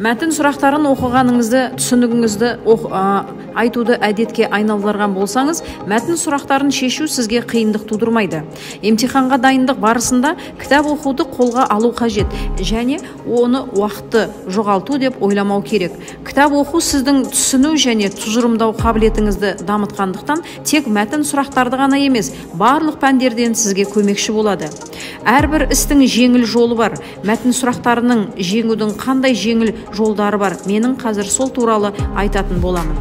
Мәтін сұрақтарын оқығаныңызды, түсінігіңізді айтуды әдетке айналдырған болсаңыз, мәтін сұрақтарын шешу сізге қиындық тудырмайды. Емтиханға дайындық барысында кітап оқуды қолға алу қажет, және оны уақытты жоғалту деп ойламау керек. Кітап оқу сіздің түсіну және тұжырымдау қабілетіңізді дамытқандықтан, тек мәтін сұрақтарды ғана емес, барлық пәндерден сізге көмекші болады. Әрбір істің жеңіл жолы бар. Мәтін сұрақтарының жеңудің қандай жеңіл жолдары бар? Менің қазір сол туралы айтатын боламын.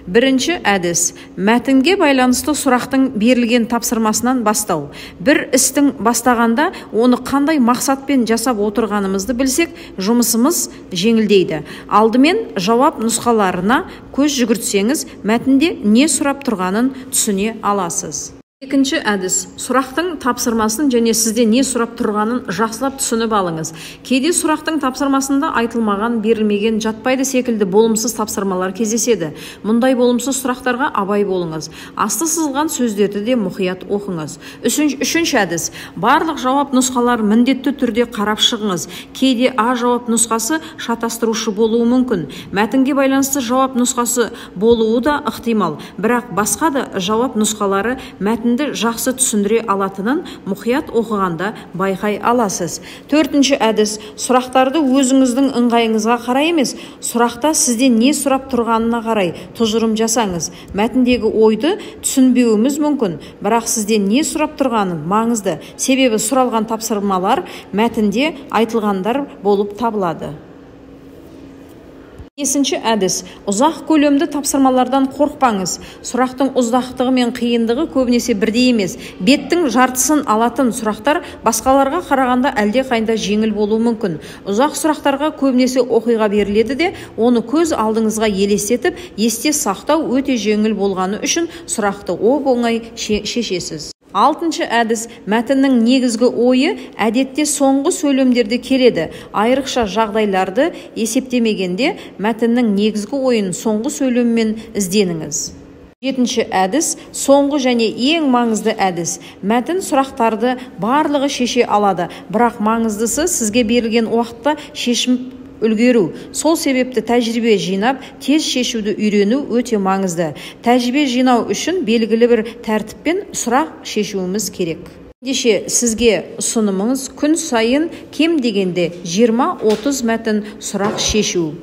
Бірінші әдіс. Мәтінге байланысты сұрақтың берілген тапсырмасынан бастау. Бір істің бастағанда оны қандай мақсатпен жасап отырғанымызды білсек, жұмысымыз жеңілдейді. Алдымен жауап нұсқаларына көз жүгіртсеңіз, мәтінде не сұрап тұрғанын түсіне аласыз. Екінші әдіс. Сұрақтың тапсырмасын және сізде не сұрап тұрғанын жақсылап түсініп алыңыз. Кейде сұрақтың тапсырмасында айтылмаған, берілмеген, жатпайды секілді болымсыз тапсырмалар кездеседі. Мұндай болымсыз сұрақтарға абай болыңыз. Асты сызылған сөздерді де мұқият оқыңыз. Үшінші әдіс. Барлық жауап нұсқалар міндетті түрде қарап шығыңыз. Кейде А жауап нұсқасы шатастырушы болуы мүмкін. Мәтінге байланысты жауап нұсқасы болуы да ықтимал. Бірақ басқа да жауап нұсқалары мәтін жақсы түсіндіре алатынын мұқият оқығанда байқай аласыз. Төртінші әдіс. Сұрақтарды өзіңіздің ыңғайыңызға қарай емес, сұрақта сізден не сұрап тұрғанына қарай тұжырым жасаңыз. Мәтіндегі ойды түсінбеуіміз мүмкін, бірақ сізден не сұрап тұрғанын маңызды, себебі сұралған тапсырмалар мәтінде айтылғандар болып табылады. Бесінші әдіс. Ұзақ көлемді тапсырмалардан қорықпаңыз. Сұрақтың ұзақтығы мен қиындығы көбінесе бірдей емес. Беттің жартысын алатын сұрақтар басқаларға қарағанда әлдеқайда жеңіл болуы мүмкін. Ұзақ сұрақтарға көбінесе оқиға беріледі де, оны көз алдыңызға елестетіп, есте сақтау өте жеңіл болғаны үшін сұрақты оп-оңай шешесіз. Алтыншы әдіс. Мәтіннің негізгі ойы әдетте соңғы сөйлемдерде келеді. Айрықша жағдайларды есептемегенде мәтіннің негізгі ойын соңғы сөйлеммен ізденіңіз. Жетінші әдіс. Соңғы және ең маңызды әдіс. Мәтін сұрақтарды барлығы шеше алады, бірақ маңыздысы сізге берілген уақытта шешім үлгеру. Сол себепті тәжірибе жинап, тез шешуді үйрену өте маңызды. Тәжірибе жинау үшін белгілі бір тәртіппен сұрақ шешуіміз керек. Ендеше сізге ұсынымыңыз күн сайын кем дегенде 20-30 мәтін сұрақ шешу.